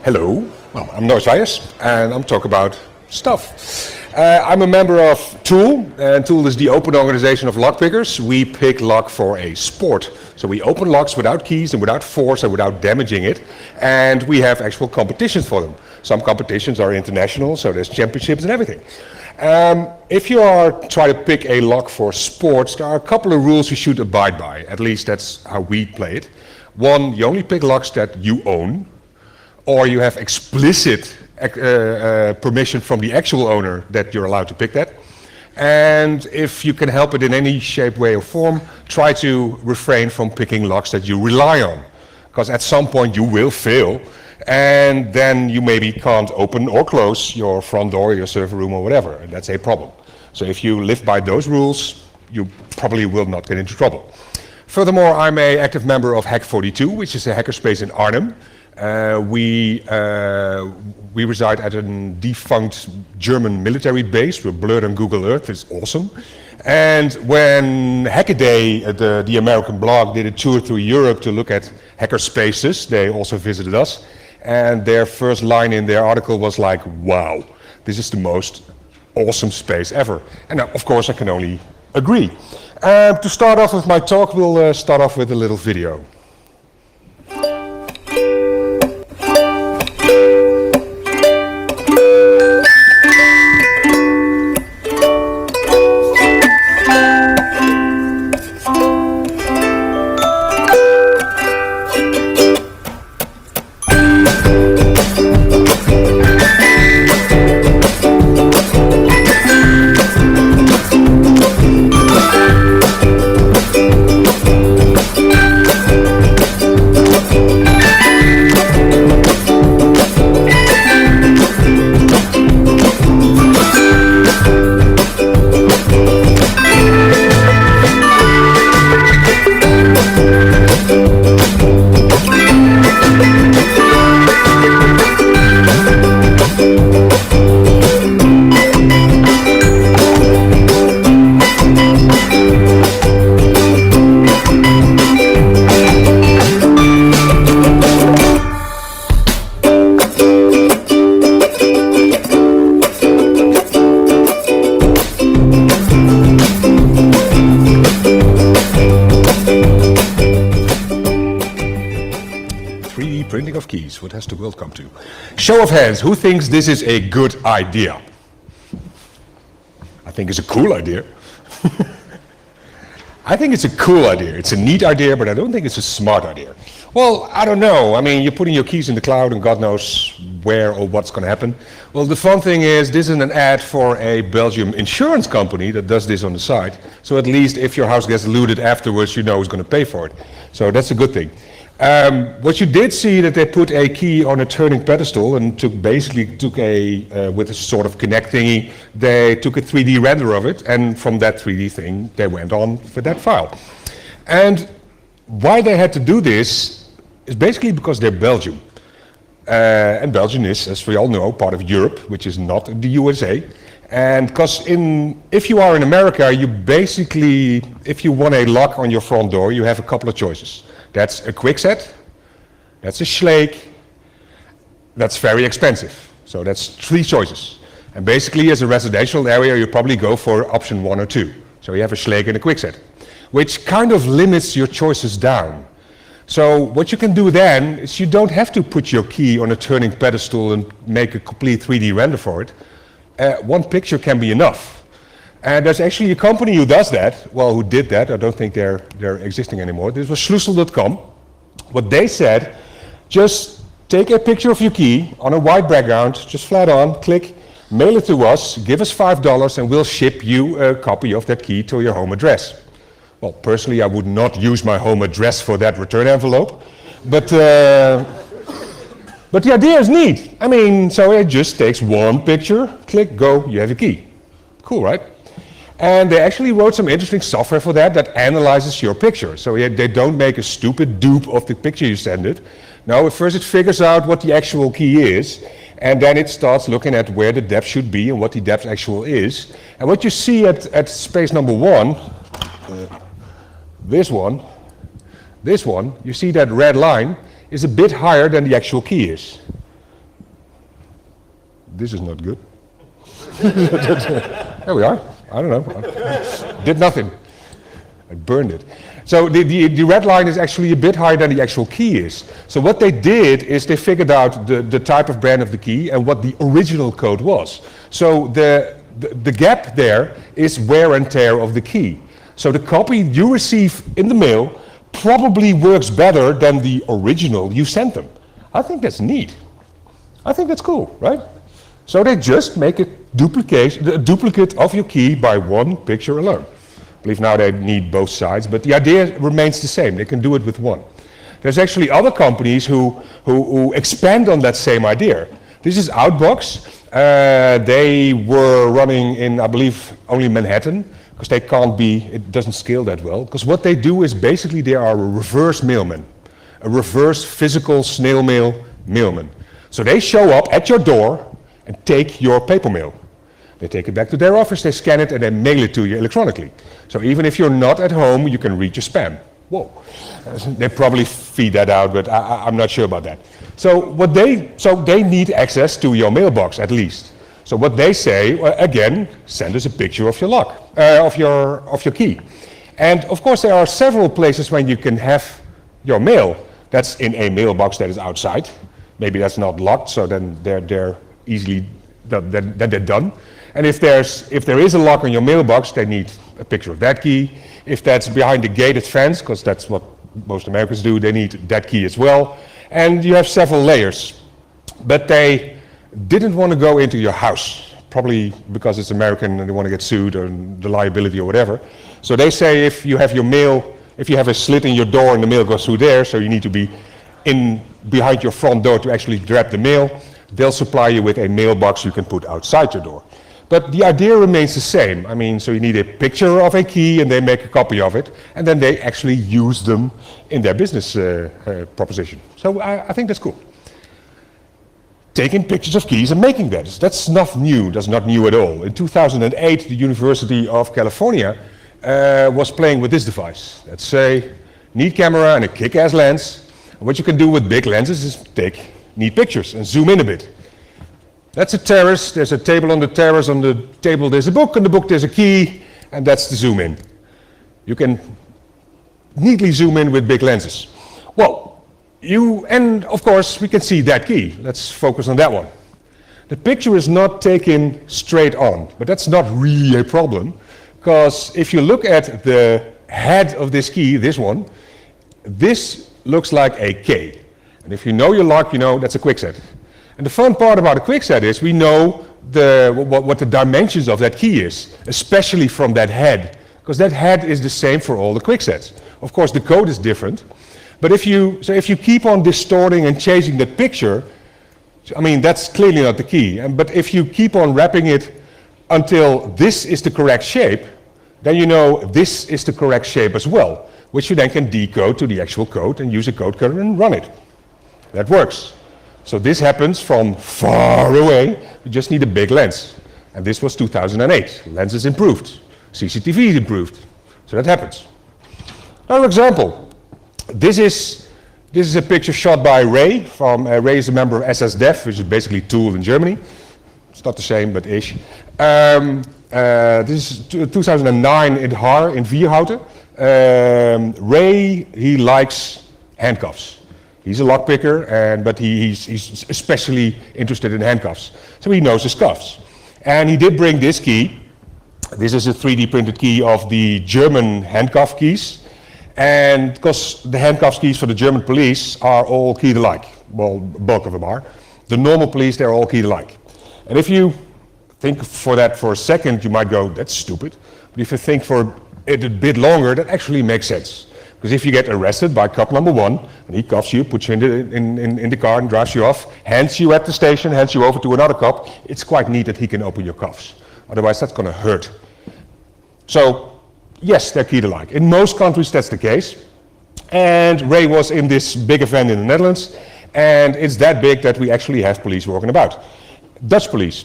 Hello, well, I'm Jos Weyers and I'm talking about stuff. I'm a member of Tool, and Tool is the open organization of lockpickers. We pick lock for a sport. So we open locks without keys and without force and without damaging it, and we have actual competitions for them. Some competitions are international, so there's championships and everything. If you are trying to pick a lock for sports, there are a couple of rules you should abide by. At least that's how we play it. One, you only pick locks that you own, or you have explicit permission from the actual owner that you're allowed to pick that. And if you can help it in any shape, way, or form, try to refrain from picking locks that you rely on. Because at some point you will fail, and then you maybe can't open or close your front door, your server room, or whatever, and that's a problem. So if you live by those rules, you probably will not get into trouble. Furthermore, I'm an active member of Hacktivity, which is a hackerspace in Arnhem. We reside at a defunct German military base. We're blurred on Google Earth. It's awesome. And when Hackaday, the American blog, did a tour through Europe to look at hacker spaces, they also visited us. And their first line in their article was like, wow, this is the most awesome space ever. And of course, I can only agree. To start off with my talk, we'll start off with a little video. Printing of keys, what has the world come to? Show of hands, who thinks this is a good idea? I think it's a cool idea. I think it's a cool idea. It's a neat idea, but I don't think it's a smart idea. Well, I don't know. I mean, you're putting your keys in the cloud and God knows where or what's going to happen. Well, the fun thing is, this is an ad for a Belgium insurance company that does this on the side. So at least if your house gets looted afterwards, you know who's going to pay for it. So that's a good thing. What you did see that they put a key on a turning pedestal and took with a sort of Kinect thingy, they took a 3D render of it, and from that 3D thing, they went on with that file. And why they had to do this is basically because they're Belgium. And Belgium is, as we all know, part of Europe, which is not the USA. And because if you are in America, you basically, if you want a lock on your front door, you have a couple of choices. That's a quickset, that's a Schlage, that's very expensive. So that's 3 choices. And basically, as a residential area, you probably go for option 1 or 2. So you have a Schlage and a quickset, which kind of limits your choices down. So what you can do then is you don't have to put your key on a turning pedestal and make a complete 3D render for it. One picture can be enough. And there's actually a company who does that, well, who did that. I don't think they're existing anymore. This was Schlussel.com. What they said, just take a picture of your key on a white background, just flat on, click, mail it to us, give us $5, and we'll ship you a copy of that key to your home address. Well, personally, I would not use my home address for that return envelope, but the idea is neat. I mean, so it just takes one picture, click, go, you have a key. Cool, right? And they actually wrote some interesting software for that analyzes your picture. So they don't make a stupid dupe of the picture you send it. No, first it figures out what the actual key is, and then it starts looking at where the depth should be and what the depth actual is. And what you see at space number 1, this one, you see that red line is a bit higher than the actual key is. This is not good. There we are. I don't know. Did nothing. I burned it. So the red line is actually a bit higher than the actual key is. So what they did is they figured out the type of brand of the key and what the original code was. So the gap there is wear and tear of the key. So the copy you receive in the mail probably works better than the original you sent them. I think that's neat. I think that's cool, right? So they just make a duplicate of your key by one picture alone. I believe now they need both sides, but the idea remains the same. They can do it with one. There's actually other companies who expand on that same idea. This is Outbox. They were running in, I believe, only Manhattan, because it doesn't scale that well. Because what they do is basically they are a reverse mailman, a reverse physical snail mail mailman. So they show up at your door and take your paper mail. They take it back to their office, they scan it, and they mail it to you electronically. So even if you're not at home, you can read your spam. Whoa. They probably feed that out, but I'm not sure about that. So they need access to your mailbox at least. So what they say, well, again, send us a picture of your lock, of your key. And of course, there are several places when you can have your mail. That's in a mailbox that is outside. Maybe that's not locked, so then they're easily then they're done. And if there is a lock on your mailbox, they need a picture of that key. If that's behind a gated fence, because that's what most Americans do, they need that key as well. And you have several layers. But they didn't want to go into your house, probably because it's American and they want to get sued or the liability or whatever. So they say if you have your mail, if you have a slit in your door and the mail goes through there, so you need to be behind your front door to actually grab the mail, they'll supply you with a mailbox you can put outside your door. But the idea remains the same. I mean, so you need a picture of a key and they make a copy of it, and then they actually use them in their business proposition. So I think that's cool. Taking pictures of keys and making that's not new. That's not new at all. In 2008, the University of California was playing with this device. That's a neat camera and a kick-ass lens. And what you can do with big lenses is take neat pictures and zoom in a bit. That's a terrace, there's a table on the terrace, on the table there's a book, on the book there's a key, and that's the zoom in. You can neatly zoom in with big lenses. Well, and of course we can see that key. Let's focus on that one. The picture is not taken straight on, but that's not really a problem, because if you look at the head of this key, this one, this looks like a K. And if you know your lock, you know that's a quickset. And the fun part about a quickset is we know what the dimensions of that key is, especially from that head, because that head is the same for all the quicksets. Of course, the code is different, but if you keep on distorting and changing that picture, I mean, that's clearly not the key. But if you keep on wrapping it until this is the correct shape, then you know this is the correct shape as well, which you then can decode to the actual code and use a code cutter and run it. That works. So this happens from far away. You just need a big lens. And this was 2008. Lenses improved. CCTV improved. So that happens. Another example. This is a picture shot by Ray. Ray is a member of SSDEF, which is basically Tool in Germany. It's not the same, but ish. This is 2009 in Haar in Vierhouten. Ray, he likes handcuffs. He's a lockpicker, but he's especially interested in handcuffs. So he knows his cuffs. And he did bring this key. This is a 3D printed key of the German handcuff keys. And because the handcuff keys for the German police are all keyed alike. Well, bulk of them are. The normal police, they're all keyed alike. And if you think for that for a second, you might go, that's stupid. But if you think for it a bit longer, that actually makes sense. Because if you get arrested by cop number one, and he cuffs you, puts you in the car and drives you off, hands you at the station, hands you over to another cop, it's quite neat that he can open your cuffs. Otherwise, that's going to hurt. So, yes, they're keyed alike. In most countries, that's the case. And Ray was in this big event in the Netherlands, and it's that big that we actually have police walking about. Dutch police.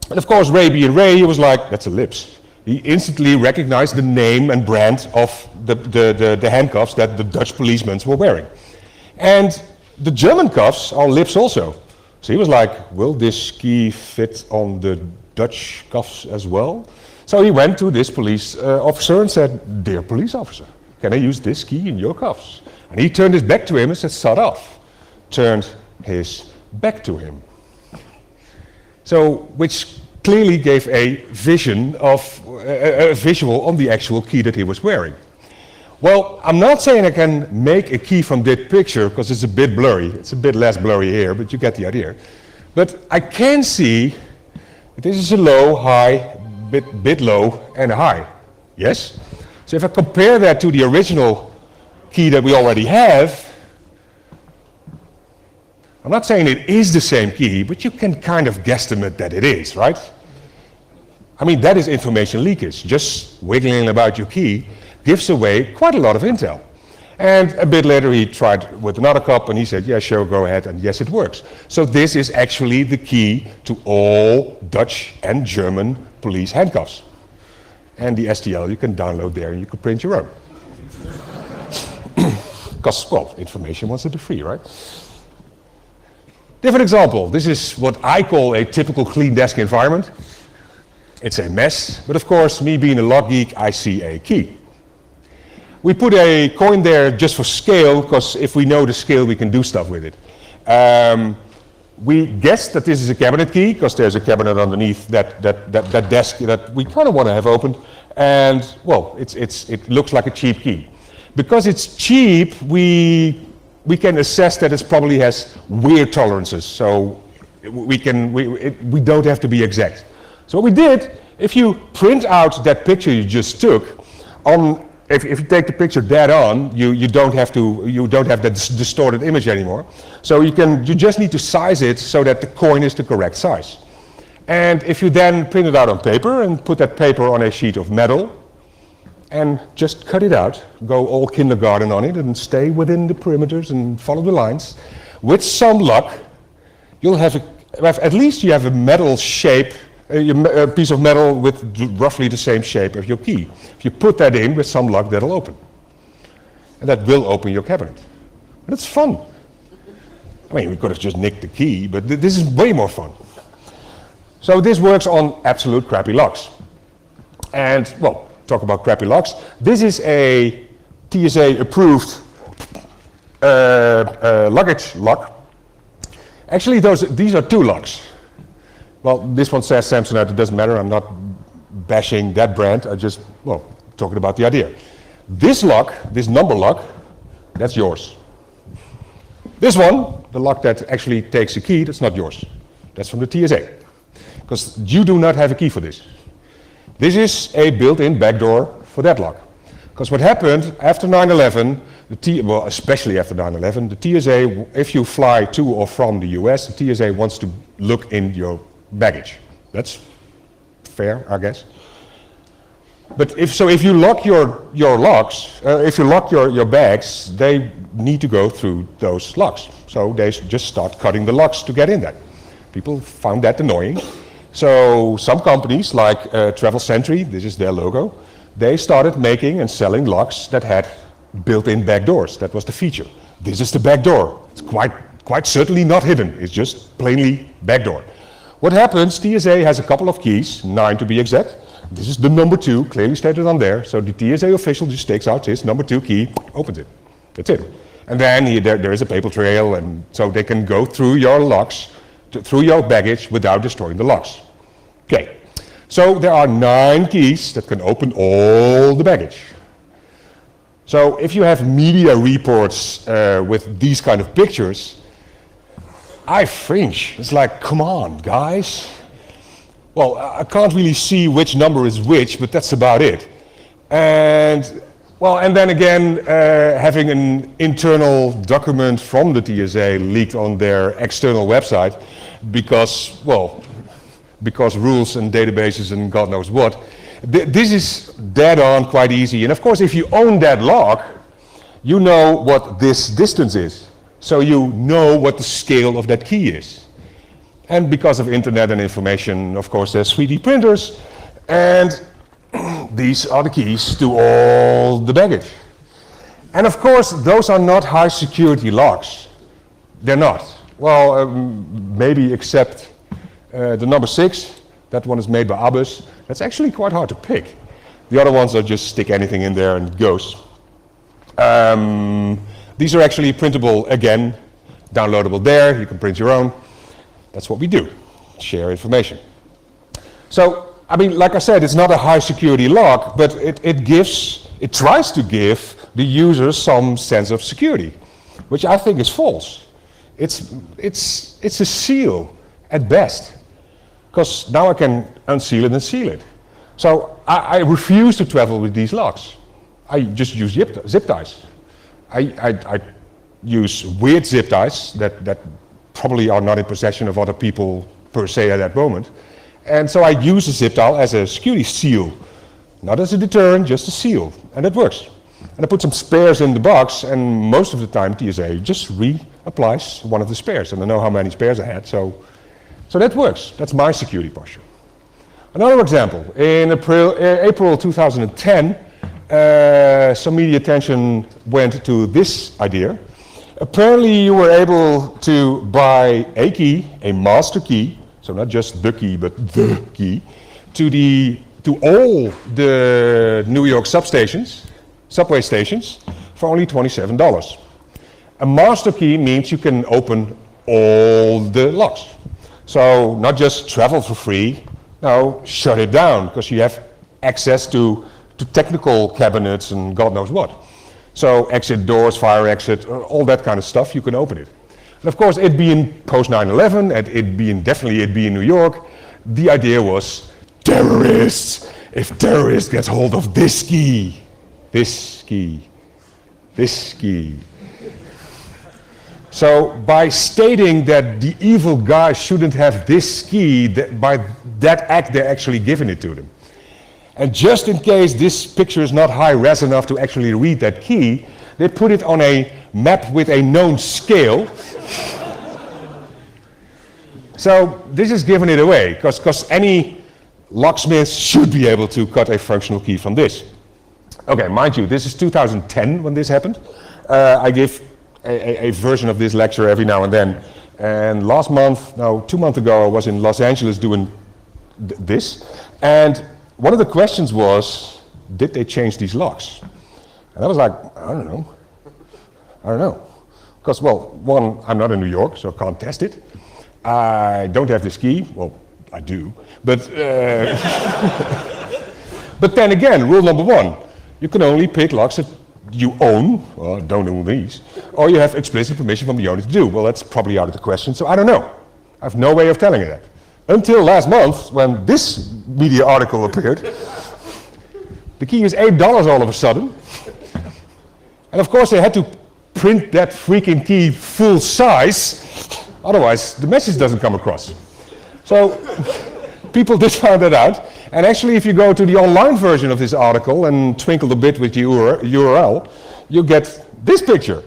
And of course, Ray being Ray, he was like, that's a lips. He instantly recognized the name and brand of the handcuffs that the Dutch policemen were wearing. And the German cuffs are lips also. So he was like, will this key fit on the Dutch cuffs as well? So he went to this police officer and said, dear police officer, can I use this key in your cuffs? And he turned his back to him and said, sod off. Turned his back to him. So, which clearly gave a vision of, a visual on the actual key that he was wearing. Well, I'm not saying I can make a key from that picture because it's a bit blurry. It's a bit less blurry here, but you get the idea. But I can see that this is a low, high, bit low, and a high. Yes? So if I compare that to the original key that we already have, I'm not saying it is the same key, but you can kind of guesstimate that it is, right? I mean, that is information leakage. Just wiggling about your key gives away quite a lot of intel. And a bit later he tried with another cup and he said, yeah, sure, go ahead, and yes, it works. So this is actually the key to all Dutch and German police handcuffs. And the STL you can download there and you can print your own. Because, well, information wants to be free, right? Different example. This is what I call a typical clean desk environment. It's a mess, but of course, me being a log geek, I see a key. We put a coin there just for scale, because if we know the scale, we can do stuff with it. We guessed that this is a cabinet key, because there's a cabinet underneath that desk that we kind of want to have opened. And, well, it looks like a cheap key. Because it's cheap, we can assess that it probably has weird tolerances. So we don't have to be exact. So what we did, if you print out that picture you just took, if you take the picture dead on, you don't have that distorted image anymore. So you just need to size it so that the coin is the correct size. And if you then print it out on paper and put that paper on a sheet of metal and just cut it out, go all kindergarten on it and stay within the perimeters and follow the lines, with some luck, you'll have at least you have a metal shape, a piece of metal with roughly the same shape of your key. If you put that in, with some luck, that'll open. And that will open your cabinet. But it's fun. I mean, we could have just nicked the key, but this is way more fun. So this works on absolute crappy locks. And, well, talk about crappy locks. This is a TSA-approved luggage lock. Actually, these are two locks. Well, this one says Samsonite, it doesn't matter. I'm not bashing that brand. I just, well, talking about the idea. This lock, this number lock, that's yours. This one, the lock that actually takes a key, that's not yours. That's from the TSA. Because you do not have a key for this. This is a built-in backdoor for that lock. Because what happened after 9/11, well, especially after 9/11, the TSA, if you fly to or from the US, the TSA wants to look in your baggage. That's fair, I guess. But if you lock your locks, if you lock your bags, they need to go through those locks. So they just start cutting the locks to get in there. People found that annoying. So some companies like Travel Sentry, this is their logo, they started making and selling locks that had built-in back doors. That was the feature. This is the back door. It's quite certainly not hidden. It's just plainly back door. What happens, TSA has a couple of keys, 9 to be exact. This is the number 2, clearly stated on there. So the TSA official just takes out his number 2 key, opens it. That's it. And then there is a paper trail, and so they can go through your locks, through your baggage without destroying the locks. Okay, so there are 9 keys that can open all the baggage. So if you have media reports with these kind of pictures, I fringe. It's like, come on, guys. Well, I can't really see which number is which, but that's about it. And, well, and then again, having an internal document from the TSA leaked on their external website because rules and databases and God knows what. This is dead on quite easy. And of course, if you own that lock, you know what this distance is. So you know what the scale of that key is. And because of internet and information, of course, there's 3D printers. And these are the keys to all the baggage. And of course, those are not high security locks. They're not. Well, maybe except the number 6. That one is made by Abbas. That's actually quite hard to pick. The other ones are just stick anything in there and it goes. These are actually printable again, downloadable there. You can print your own. That's what we do, share information. So, I mean, like I said, it's not a high security lock, but it tries to give the user some sense of security, which I think is false. It's a seal at best, because now I can unseal it and seal it. So I refuse to travel with these locks. I just use zip ties. I use weird zip ties that probably are not in possession of other people per se at that moment. And so I use a zip tie as a security seal, not as a deterrent, just a seal, and it works. And I put some spares in the box, and most of the time TSA just reapplies one of the spares, and I know how many spares I had, so that works. That's my security posture. Another example, in April 2010, some media attention went to this idea. Apparently you were able to buy a key, a master key, so not just the key, but the key, to all the New York subway stations, for only $27. A master key means you can open all the locks. So not just travel for free, no, shut it down, because you have access to technical cabinets and God knows what. So exit doors, fire exit, all that kind of stuff, you can open it. And of course, it being post 9/11, and it being New York, the idea was terrorists. If terrorists gets hold of this key, So by stating that the evil guy shouldn't have this key, by that act they're actually giving it to them. And just in case this picture is not high res enough to actually read that key, they put it on a map with a known scale. So this is giving it away, because any locksmith should be able to cut a functional key from this. Okay, mind you, this is 2010 when this happened. I give a version of this lecture every now and then. And 2 months ago, I was in Los Angeles doing this. And one of the questions was, did they change these locks? And I was like, I don't know. Because, well, one, I'm not in New York, so I can't test it. I don't have this key. Well, I do. But, but then again, rule number 1, you can only pick locks that you own, well, don't own these, or you have explicit permission from the owner to do. Well, that's probably out of the question, so I don't know. I have no way of telling you that. Until last month, when this media article appeared, the key is $8 all of a sudden. And of course, they had to print that freaking key full size, otherwise the message doesn't come across. So people did find that out. And actually, if you go to the online version of this article and twinkle a bit with the URL, you get this picture,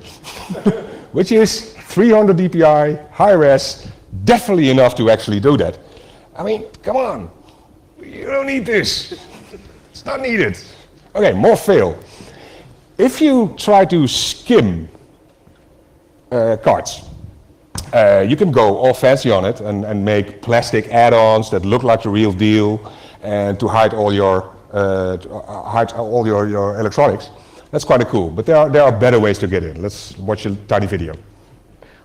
which is 300 dpi, high res, definitely enough to actually do that. I mean, come on, you don't need this. It's not needed. Okay, more fail. If you try to skim cards, you can go all fancy on it and make plastic add-ons that look like the real deal, and to hide all your your electronics. That's quite cool. But there are better ways to get in. Let's watch a tiny video.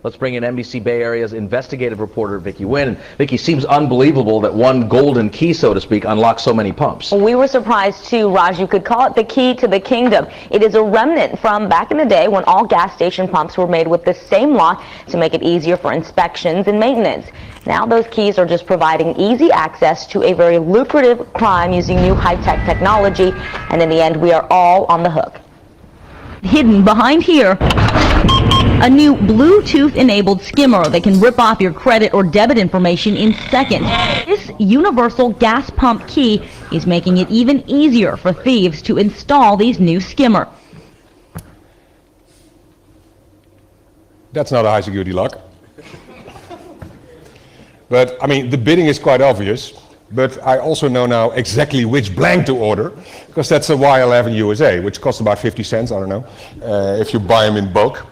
Let's bring in NBC Bay Area's investigative reporter, Vicki Nguyen. And Vicki, seems unbelievable that one golden key, so to speak, unlocks so many pumps. Well, we were surprised too, Raj. You could call it the key to the kingdom. It is a remnant from back in the day when all gas station pumps were made with the same lock to make it easier for inspections and maintenance. Now those keys are just providing easy access to a very lucrative crime using new high-tech technology. And in the end, we are all on the hook. Hidden behind here, a new Bluetooth-enabled skimmer that can rip off your credit or debit information in seconds. This universal gas pump key is making it even easier for thieves to install these new skimmers. That's not a high security lock. But, I mean, the bidding is quite obvious. But I also know now exactly which blank to order, because that's a Y11 USA, which costs about 50 cents, I don't know, if you buy them in bulk.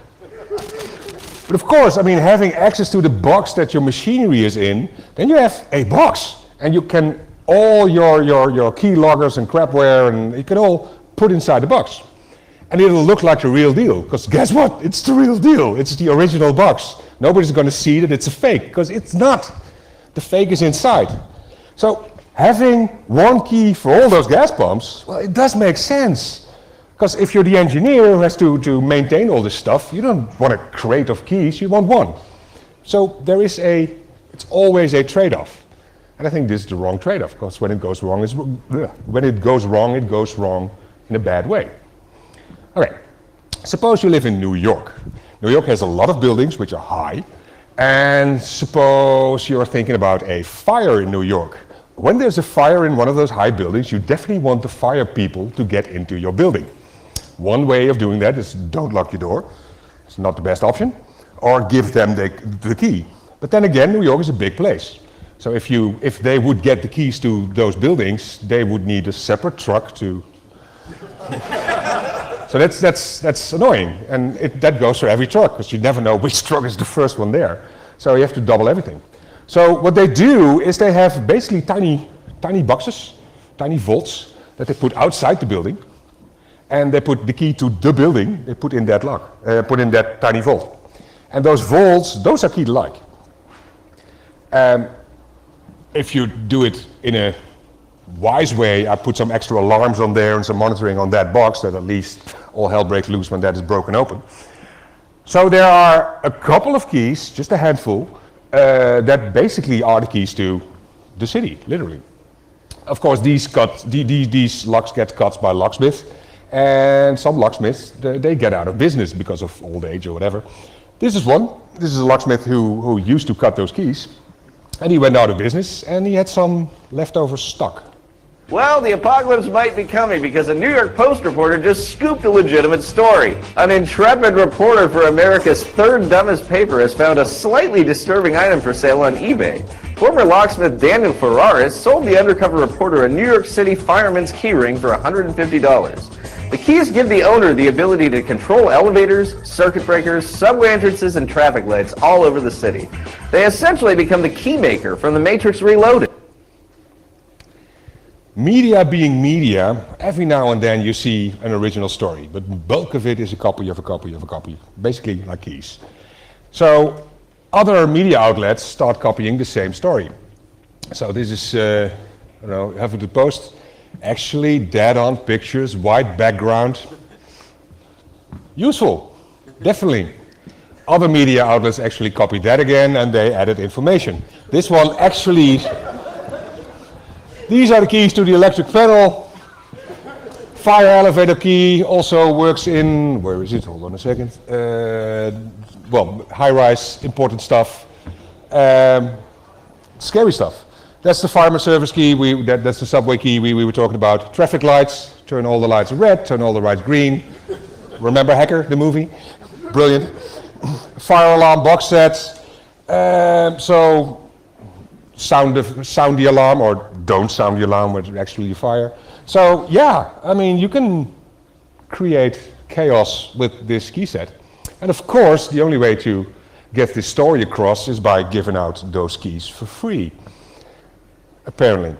But of course, I mean, having access to the box that your machinery is in, then you have a box, and you can, all your key loggers and crapware, and you can all put inside the box. And it'll look like the real deal, because guess what? It's the real deal. It's the original box. Nobody's going to see that it's a fake, because it's not. The fake is inside. So having one key for all those gas pumps, well, it does make sense. Because if you're the engineer who has to maintain all this stuff, you don't want a crate of keys, you want one. So it's always a trade-off. And I think this is the wrong trade-off, because when it goes wrong, it goes wrong in a bad way. Okay, suppose you live in New York. New York has a lot of buildings which are high, and suppose you're thinking about a fire in New York. When there's a fire in one of those high buildings, you definitely want the fire people to get into your building. One way of doing that is don't lock your door. It's not the best option. Or give them the key. But then again, New York is a big place. So if they would get the keys to those buildings, they would need a separate truck to... So that's annoying, and that goes for every truck, because you never know which truck is the first one there. So you have to double everything. So what they do is they have basically tiny boxes, tiny vaults that they put outside the building, and they put the key to the building. They put in that lock, put in that tiny vault, and those vaults, those are key-to-like. If you do it in a wise way, I put some extra alarms on there and some monitoring on that box, that at least all hell breaks loose when that is broken open. So there are a couple of keys, just a handful, that basically are the keys to the city, literally. Of course, these locks get cut by locksmiths, and some locksmiths, they get out of business because of old age or whatever. This is one. This is a locksmith who used to cut those keys, and he went out of business, and he had some leftover stock. Well, the apocalypse might be coming because a New York Post reporter just scooped a legitimate story. An intrepid reporter for America's third dumbest paper has found a slightly disturbing item for sale on eBay. Former locksmith Daniel Ferraris sold the undercover reporter a New York City fireman's keyring for $150. The keys give the owner the ability to control elevators, circuit breakers, subway entrances, and traffic lights all over the city. They essentially become the keymaker from The Matrix Reloaded. Media being media, every now and then you see an original story, but the bulk of it is a copy of a copy of a copy, basically like keys. So other media outlets start copying the same story. So this is, Hacktivity Post, actually dead-on pictures, white background. Useful, definitely. Other media outlets actually copied that again, and they added information. This one actually... These are the keys to the electric panel. Fire elevator key also works in, where is it? Hold on a second. High-rise, important stuff. Scary stuff. That's the fireman service key, that's the subway key we were talking about. Traffic lights, turn all the lights red, turn all the lights green. Remember Hacker, the movie? Brilliant. Fire alarm box sets. Sound the alarm, or don't sound the alarm when it's actually fire. So yeah, I mean, you can create chaos with this key set. And of course, the only way to get this story across is by giving out those keys for free, apparently.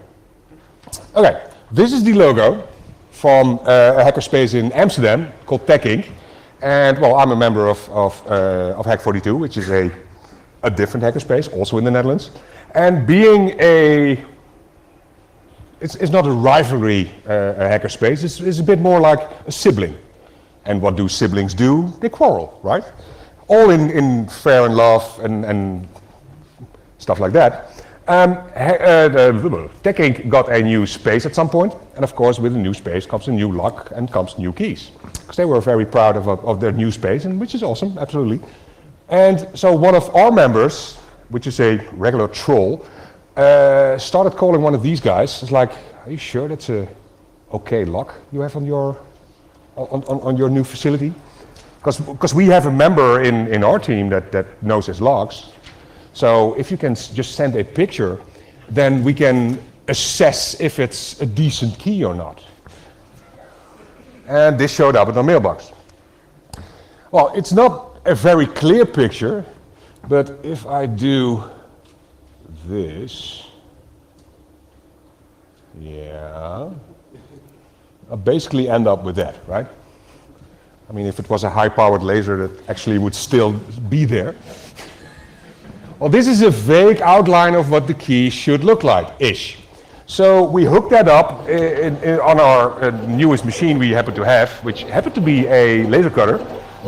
Okay, this is the logo from a hackerspace in Amsterdam called Tech Inc. And well, I'm a member of Hack42, which is a different hackerspace, also in the Netherlands. And being it's not a rivalry hackerspace, it's a bit more like a sibling. And what do siblings do? They quarrel, right? All in fair and love and stuff like that. Tech Inc. got a new space at some point, and of course with a new space comes a new lock and comes new keys. Because they were very proud of their new space, and which is awesome, absolutely. And so one of our members, which is a regular troll, started calling one of these guys. It's like, are you sure that's a okay lock you have on your new facility? Because we have a member in our team that knows his logs. So if you can just send a picture, then we can assess if it's a decent key or not. And this showed up in our mailbox. Well, it's not a very clear picture, but if I do this, yeah, I basically end up with that, right? I mean, if it was a high-powered laser, that actually would still be there. Well, this is a vague outline of what the key should look like-ish. So we hooked that up on our newest machine we happen to have, which happened to be a laser cutter.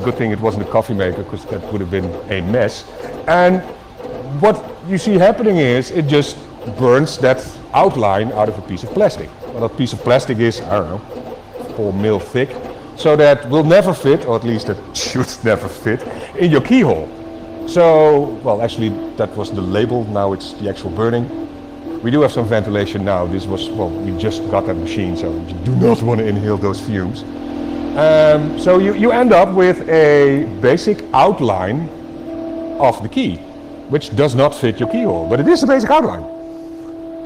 Good thing it wasn't a coffee maker, because that would have been a mess. And what you see happening is it just burns that outline out of a piece of plastic. Well, that piece of plastic is, I don't know, 4 mil thick, so that will never fit, or at least it should never fit, in your keyhole. So, well, actually that was the label, now it's the actual burning. We do have some ventilation now. This was, well, we just got that machine, so you do not want to inhale those fumes. So you end up with a basic outline of the key, which does not fit your keyhole, but it is a basic outline.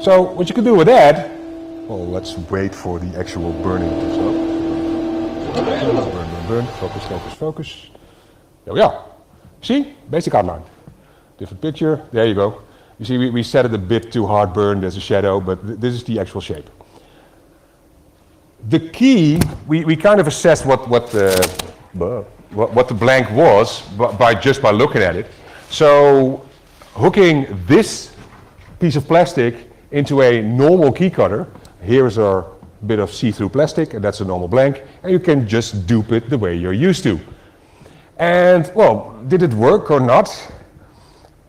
So what you can do with that, well, let's wait for the actual burning to stop. Burn, focus, focus, focus. There we are. See, basic outline. Different picture, there you go. You see, we set it a bit too hard burned as a shadow, but this is the actual shape. The key, we kind of assessed what the blank was by looking at it. So hooking this piece of plastic into a normal key cutter, here is our bit of see-through plastic, and that's a normal blank, and you can just dupe it the way you're used to. And, well, did it work or not?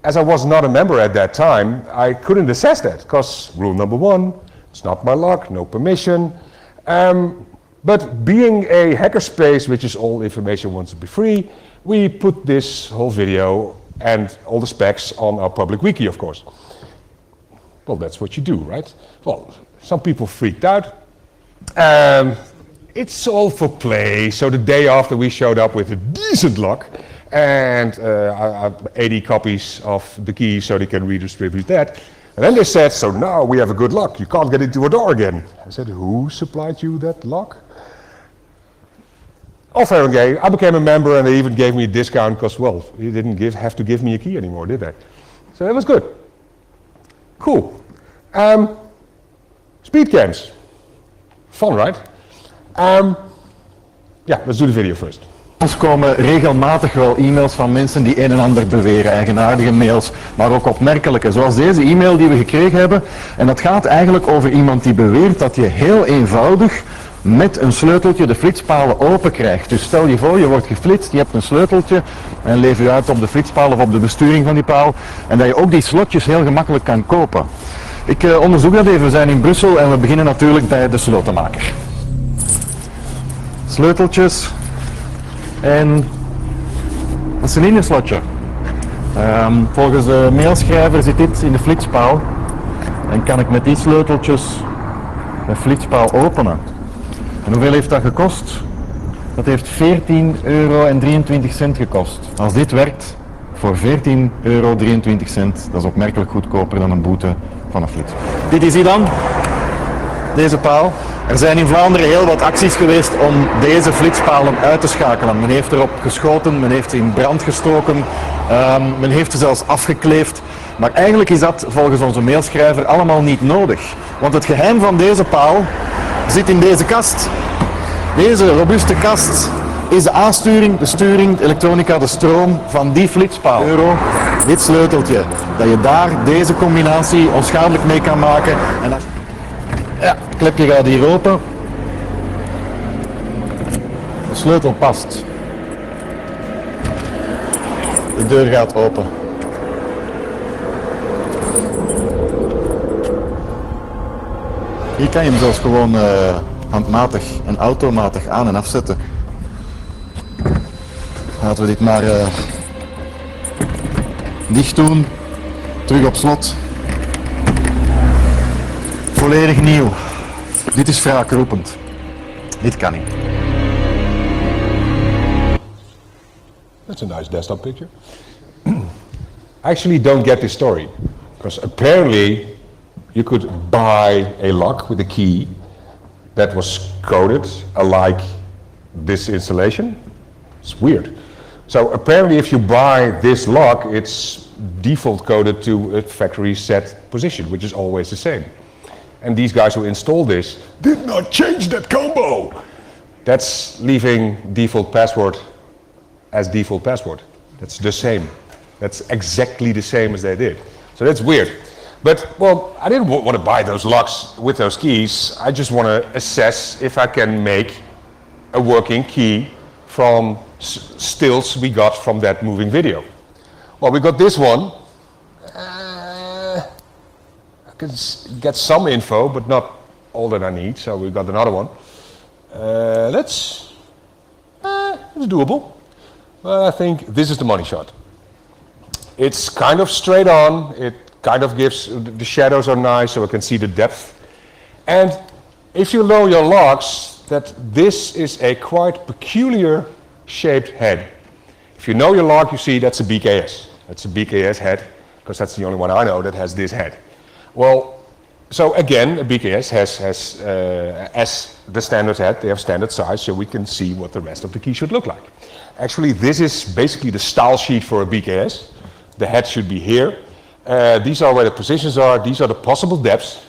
As I was not a member at that time, I couldn't assess that, because rule number 1, it's not my lock, no permission. But being a hackerspace, which is all information wants to be free, we put this whole video and all the specs on our public wiki, of course. Well, that's what you do, right? Well, some people freaked out. It's all for play, so the day after we showed up with a decent lock and 80 copies of the key so they can redistribute that. And then they said, so now we have a good lock, you can't get into a door again. I said, who supplied you that lock? All fair and gay, I became a member and they even gave me a discount because, well, you didn't have to give me a key anymore, did they? So it was good. Cool. Speed cams. Fun, right? Ja, let's do the video first. Ons komen regelmatig wel e-mails van mensen die een en ander beweren, eigenaardige mails, maar ook opmerkelijke, zoals deze e-mail die we gekregen hebben. En dat gaat eigenlijk over iemand die beweert dat je heel eenvoudig met een sleuteltje de flitspalen open krijgt. Dus stel je voor, je wordt geflitst, je hebt een sleuteltje en lever je uit op de flitspaal of op de besturing van die paal. En dat je ook die slotjes heel gemakkelijk kan kopen. Ik onderzoek dat even, we zijn in Brussel en we beginnen natuurlijk bij de slotenmaker. Sleuteltjes. En dat is een inneslotje. Volgens de mailschrijver zit dit in de flitspaal. En kan ik met die sleuteltjes de flitspaal openen. En hoeveel heeft dat gekost? Dat heeft €14,23 gekost. Als dit werkt voor €14,23, dat is opmerkelijk goedkoper dan een boete van een flits. Dit is hij dan, deze paal. Er zijn in Vlaanderen heel wat acties geweest om deze flitspalen uit te schakelen. Men heeft erop geschoten, men heeft ze in brand gestoken, men heeft ze zelfs afgekleefd. Maar eigenlijk is dat volgens onze mailschrijver allemaal niet nodig. Want het geheim van deze paal zit in deze kast. Deze robuuste kast is de aansturing, de sturing, de elektronica, de stroom van die flitspaal. Dit sleuteltje, dat je daar deze combinatie onschadelijk mee kan maken. En dat... Ja, het klepje gaat hier open. De sleutel past. De deur gaat open. Hier kan je hem zelfs gewoon handmatig en automatig aan en afzetten. Laten we dit maar dicht doen. Terug op slot. Volledig nieuw. Dit is wraakroepend. Dit kan niet. That's a nice desktop picture. I actually don't get this story. Because apparently you could buy a lock with a key that was coded alike this installation. It's weird. So apparently if you buy this lock, it's default coded to a factory set position, which is always the same. And these guys who installed this did not change that combo. That's leaving default password as default password. That's the same. That's exactly the same as they did. So that's weird. But, well, I didn't want to buy those locks with those keys. I just want to assess if I can make a working key from stills we got from that moving video. Well, we got this one. I can get some info, but not all that I need. So we got another one. It's doable. Well, I think this is the money shot. It's kind of straight on. It kind of gives, the shadows are nice so I can see the depth. And if you know your locks, that this is a quite peculiar shaped head. If you know your lock, you see that's a BKS. That's a BKS head, because that's the only one I know that has this head. Well, so again, a BKS has as the standard head, they have standard size, so we can see what the rest of the key should look like. Actually, this is basically the style sheet for a BKS. The head should be here. These are where the positions are. These are the possible depths.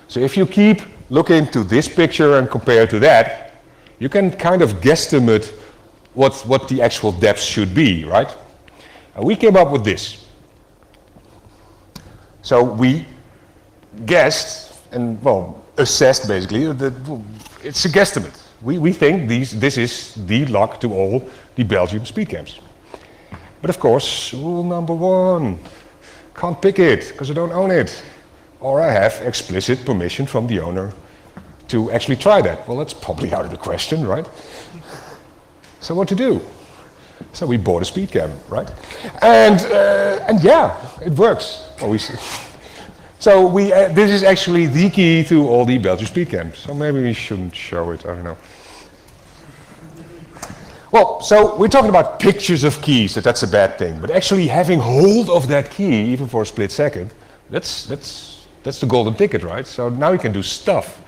So if you keep looking to this picture and compare to that, you can kind of guesstimate what the actual depths should be, right? We came up with this. So we guessed and, well, assessed basically that it's a guesstimate. We think this is the lock to all the Belgium speed cams. But of course, rule number 1, can't pick it because I don't own it. Or I have explicit permission from the owner to actually try that. Well, that's probably out of the question, right? So what to do? So we bought a speed cam, right? And yeah, it works. Well, so this is actually the key to all the Belgian speed cams. So maybe we shouldn't show it, I don't know. Well, so we're talking about pictures of keys, that's a bad thing. But actually having hold of that key, even for a split second, that's the golden ticket, right? So now you can do stuff.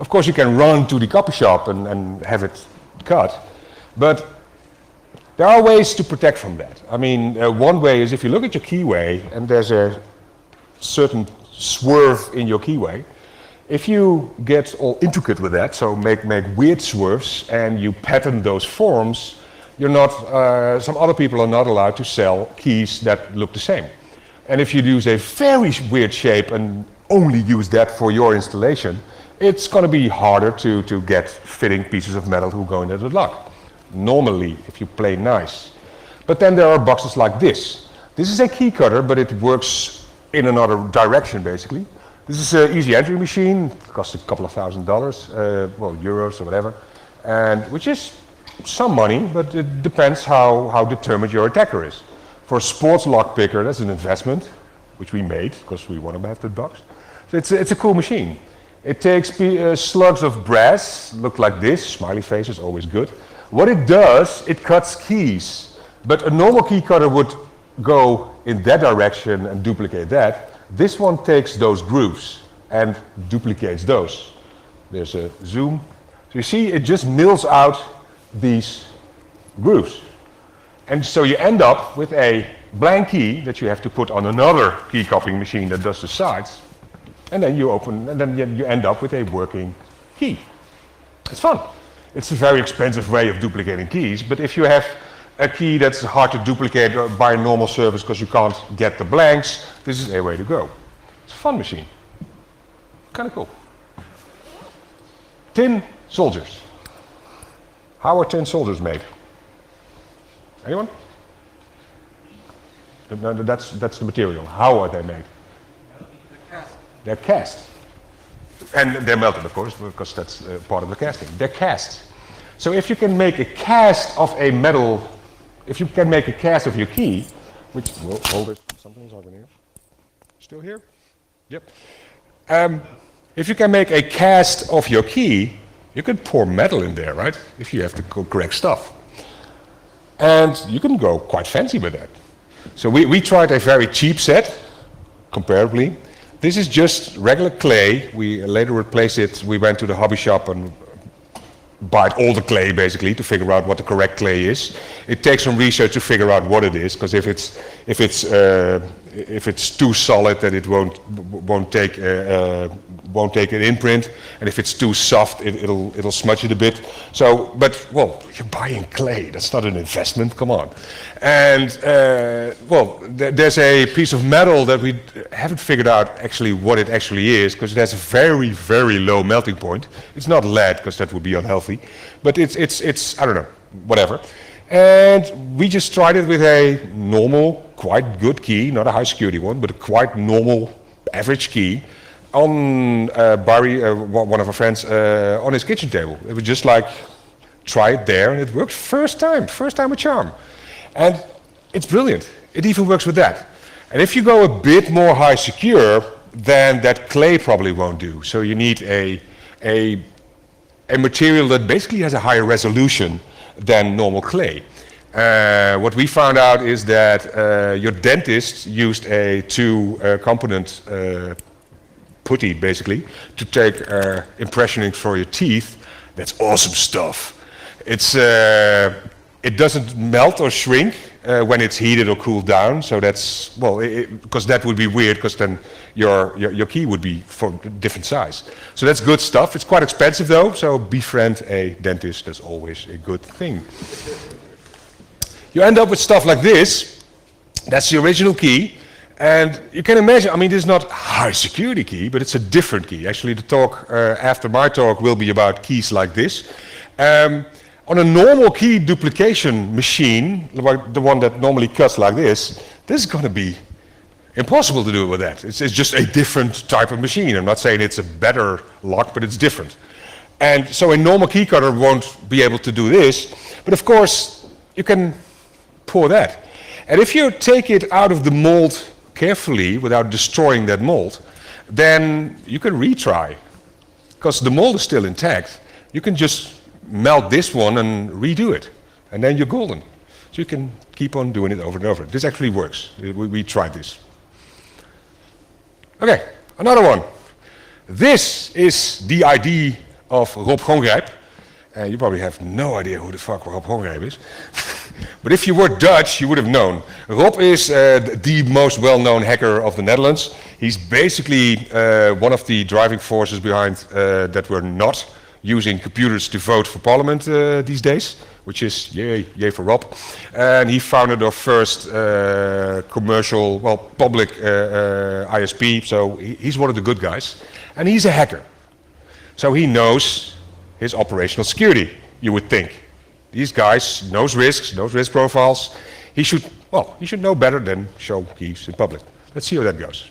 Of course, you can run to the copy shop and have it cut. But there are ways to protect from that. I mean, one way is if you look at your keyway and there's a certain swerve in your keyway, if you get all intricate with that, so make weird swerves and you pattern those forms, you're not, some other people are not allowed to sell keys that look the same. And if you use a very weird shape and only use that for your installation, it's going to be harder to get fitting pieces of metal who go into the lock. Normally, if you play nice. But then there are boxes like this. This is a key cutter, but it works in another direction, basically. This is an easy entry machine. It costs a couple of $1,000s, well, euros or whatever, and which is some money, but it depends how determined your attacker is. For a sports lock picker, that's an investment, which we made because we want to have that box. So it's a cool machine. It takes slugs of brass, look like this. Smiley face is always good. What it does, it cuts keys, but a normal key cutter would go in that direction and duplicate that. This one takes those grooves and duplicates those. There's a zoom. So you see, it just mills out these grooves. And so you end up with a blank key that you have to put on another key copying machine that does the sides. And then you open, and then you end up with a working key. It's fun. It's a very expensive way of duplicating keys, but if you have a key that's hard to duplicate by a normal service because you can't get the blanks, this is a way to go. It's a fun machine. Kind of cool. Tin soldiers. How are tin soldiers made? Anyone? No, that's the material. How are they made? They're cast. And they're melted, of course, because that's part of the casting. They're cast. So if you can make a cast of a metal, if you can make a cast of your key, which will hold it, something's over here. Still here? Yep. If you can make a cast of your key, you can pour metal in there, right? If you have the correct stuff. And you can go quite fancy with that. So we tried a very cheap set, comparably. This is just regular clay. We later replaced it. We went to the hobby shop and bite all the clay basically to figure out what the correct clay is. It takes some research to figure out what it is, because if it's too solid, then it won't take an imprint, and if it's too soft, it'll smudge it a bit. So, but well, you're buying clay. That's not an investment. Come on. And well, there's a piece of metal that we haven't figured out actually what it actually is, because it has a very, very low melting point. It's not lead, because that would be unhealthy, but it's I don't know, whatever. And we just tried it with a normal, quite good key, not a high security one, but a quite normal, average key, on Barry, one of our friends, on his kitchen table. It was just like, try it there, and it worked first time a charm. And it's brilliant. It even works with that. And if you go a bit more high secure, then that clay probably won't do. So you need a material that basically has a higher resolution than normal clay. What we found out is that your dentist used a two-component putty, basically, to take impressioning for your teeth. That's awesome stuff. It doesn't melt or shrink when it's heated or cooled down. So that's, well, because that would be weird, because then your key would be for a different size. So that's good stuff. It's quite expensive though, so befriend a dentist. That's always a good thing. You end up with stuff like this. That's the original key. And you can imagine, I mean, this is not a high security key, but it's a different key. Actually, the talk after my talk will be about keys like this. On a normal key duplication machine, like the one that normally cuts like this is going to be impossible to do it with that. It's just a different type of machine. I'm not saying it's a better lock, but it's different. And so a normal key cutter won't be able to do this, but of course you can pour that. And if you take it out of the mold carefully without destroying that mold, then you can retry, because the mold is still intact. You can just melt this one and redo it, and then you're golden. So you can keep on doing it over and over. This actually works. We tried this. Okay, another one. This is the ID of Rob Gongrijp. You probably have no idea who the fuck Rob Gongrijp is. But if you were Dutch, you would have known. Rob is the most well-known hacker of the Netherlands. He's basically one of the driving forces behind that we're not using computers to vote for parliament these days, which is yay for Rob. And he founded our first commercial, well, public ISP, so he's one of the good guys. And he's a hacker. So he knows his operational security, you would think. These guys knows risks, knows risk profiles. He should know better than show keys in public. Let's see how that goes.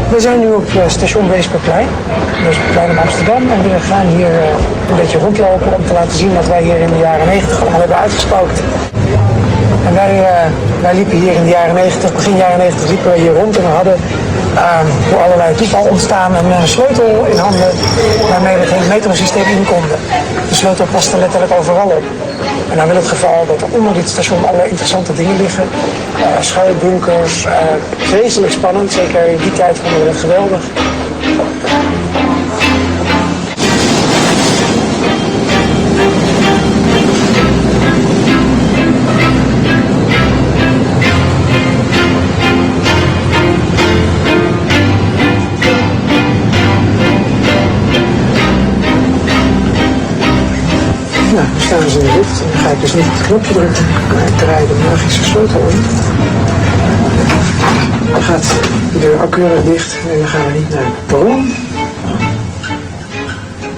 We zijn nu op station Weesperplein, dus plein in Amsterdam. En we gaan hier een beetje rondlopen om te laten zien wat wij hier in de jaren 90 allemaal hebben uitgespookt. En wij liepen hier in de jaren 90, begin jaren 90 liepen we hier rond en we hadden door allerlei toeval ontstaan een sleutel in handen waarmee we het hele metrosysteem in konden. De sleutel paste letterlijk overal op. En dan wil het geval dat er onder dit station allerlei interessante dingen liggen. Schuilbunkers, vreselijk spannend, zeker in die tijd vonden we het geweldig. Nou, dan staan ze in de lift en dan ga ik dus niet op het knopje drukken, maar ik draai de magische sleutel om. Dan gaat de deur ook keurig dicht en dan gaan we niet naar het perron,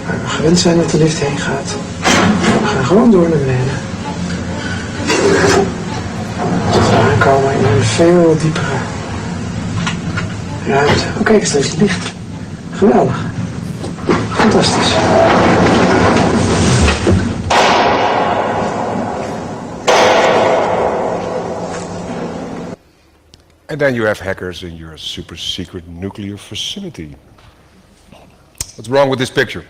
waar we gewend zijn dat de lift heen gaat. We gaan gewoon door naar beneden. Zodat we aankomen in een veel diepere ruimte. Oh kijk eens, daar is het licht. Geweldig. Fantastisch. And then you have hackers in your super secret nuclear facility. What's wrong with this picture?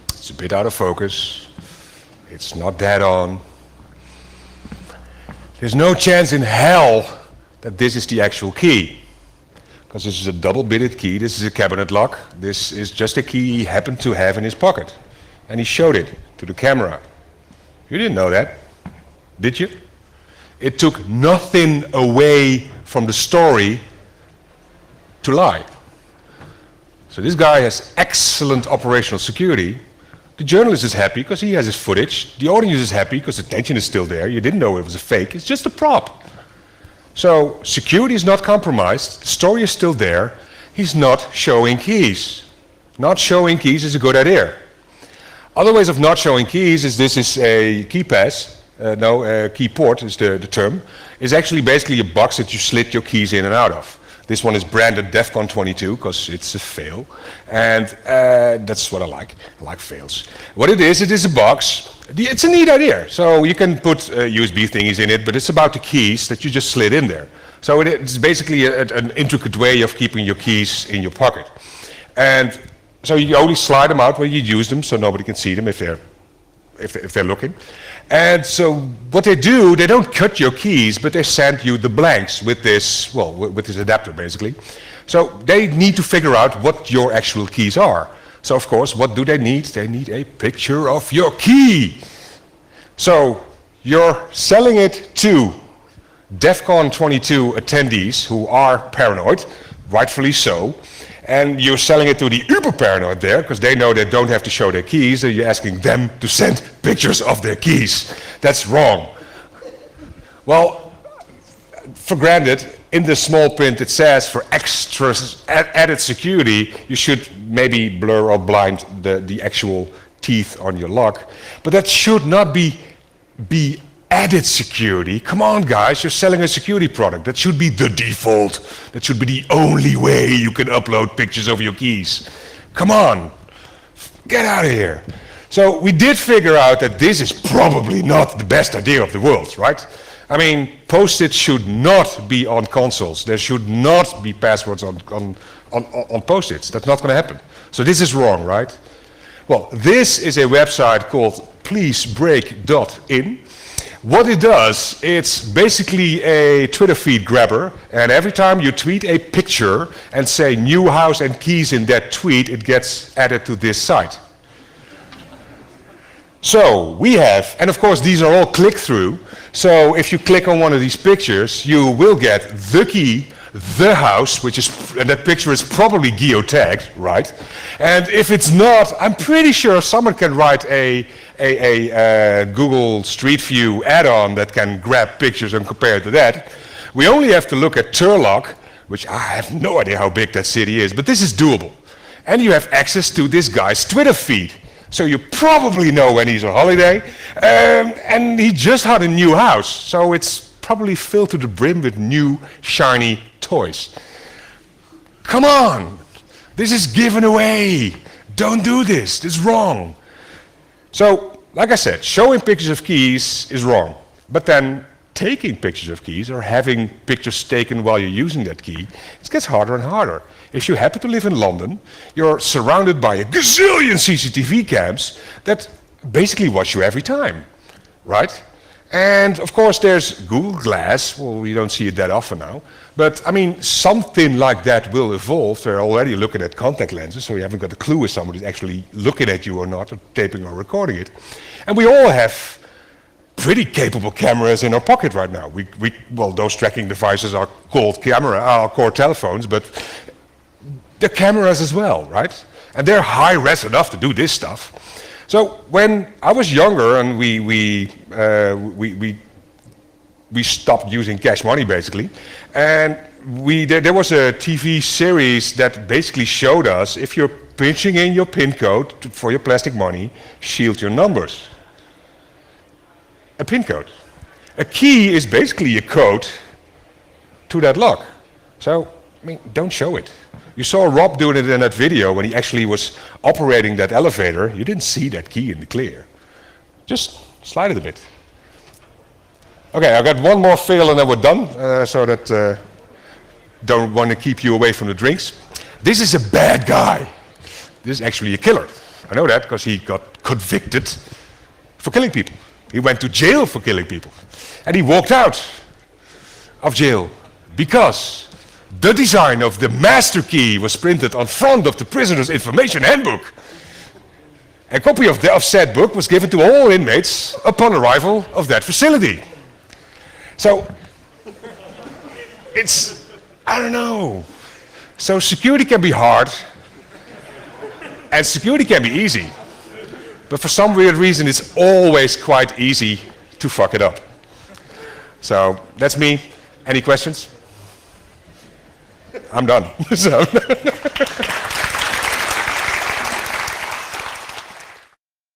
It's a bit out of focus. It's not dead on. There's no chance in hell that this is the actual key. because this is a double-bitted key. This is a cabinet lock. This is just a key he happened to have in his pocket. And he showed it to the camera. You didn't know that, did you? It took nothing away from the story to lie. So this guy has excellent operational security. The journalist is happy because he has his footage. The audience is happy because the tension is still there. You didn't know it was a fake. It's just a prop. So security is not compromised. The story is still there. He's not showing keys. Not showing keys is a good idea. Other ways of not showing keys is this is a key pass. Key port is the term. Is actually basically a box that you slid your keys in and out of. This one is branded DEFCON 22 because it's a fail. And that's what I like. I like fails. What it is a box. It's a neat idea. So you can put USB thingies in it, but it's about the keys that you just slid in there. So it's basically an intricate way of keeping your keys in your pocket. And so you only slide them out when you use them, so nobody can see them if they're looking. And so what they do, they don't cut your keys, but they send you the blanks with this, well, with this adapter basically. So they need to figure out what your actual keys are. So of course, what do they need? They need a picture of your key. So you're selling it to DEFCON 22 attendees who are paranoid, rightfully so. And you're selling it to the uber paranoid there, because they know they don't have to show their keys, and you're asking them to send pictures of their keys. That's wrong. Well, for granted, in the small print it says for extra added security, you should maybe blur or blind the actual teeth on your lock. But that should not be added security. Come on, guys, you're selling a security product. That should be the default. That should be the only way you can upload pictures of your keys. Come on, get out of here. So we did figure out that this is probably not the best idea of the world, right? I mean, Post-it should not be on consoles. There should not be passwords on Post-its. That's not going to happen. So this is wrong, right? Well, this is a website called pleasebreak.in. What it does, it's basically a Twitter feed grabber, and every time you tweet a picture and say new house and keys in that tweet, it gets added to this site. So we have, and of course these are all click-through, so if you click on one of these pictures, you will get the key, the house, and that picture is probably geotagged, right? And if it's not, I'm pretty sure someone can write a Google Street View add-on that can grab pictures and compare it to that. We only have to look at Turlock, which I have no idea how big that city is, but this is doable. And you have access to this guy's Twitter feed. So you probably know when he's on holiday. And he just had a new house, so it's probably filled to the brim with new, shiny toys. Come on! This is given away! Don't do this, this is wrong. So, like I said, showing pictures of keys is wrong. But then taking pictures of keys or having pictures taken while you're using that key, it gets harder and harder. If you happen to live in London, you're surrounded by a gazillion CCTV cams that basically watch you every time, right? And of course there's Google Glass. Well, we don't see it that often now. But I mean, something like that will evolve. They're already looking at contact lenses, so you haven't got a clue if somebody's actually looking at you or not, or taping or recording it. And we all have pretty capable cameras in our pocket right now. Well, those tracking devices are called core telephones, but they're cameras as well, right? And they're high-res enough to do this stuff. So when I was younger and we stopped using cash money basically, and there was a TV series that basically showed us if you're pinching in your PIN code for your plastic money, shield your numbers. A PIN code. A key is basically a code to that lock. So, I mean, don't show it. You saw Rob doing it in that video when he actually was operating that elevator. You didn't see that key in the clear. Just slide it a bit. Okay, I got one more fail and then we're done, so that don't want to keep you away from the drinks. This is a bad guy. This is actually a killer. I know that because he got convicted for killing people. He went to jail for killing people. And he walked out of jail because The design of the master key was printed on front of the prisoner's information handbook. A copy of said book was given to all inmates upon arrival of that facility. So, I don't know. So security can be hard, and security can be easy. But for some weird reason, it's always quite easy to fuck it up. So, that's me. Any questions? I'm done. So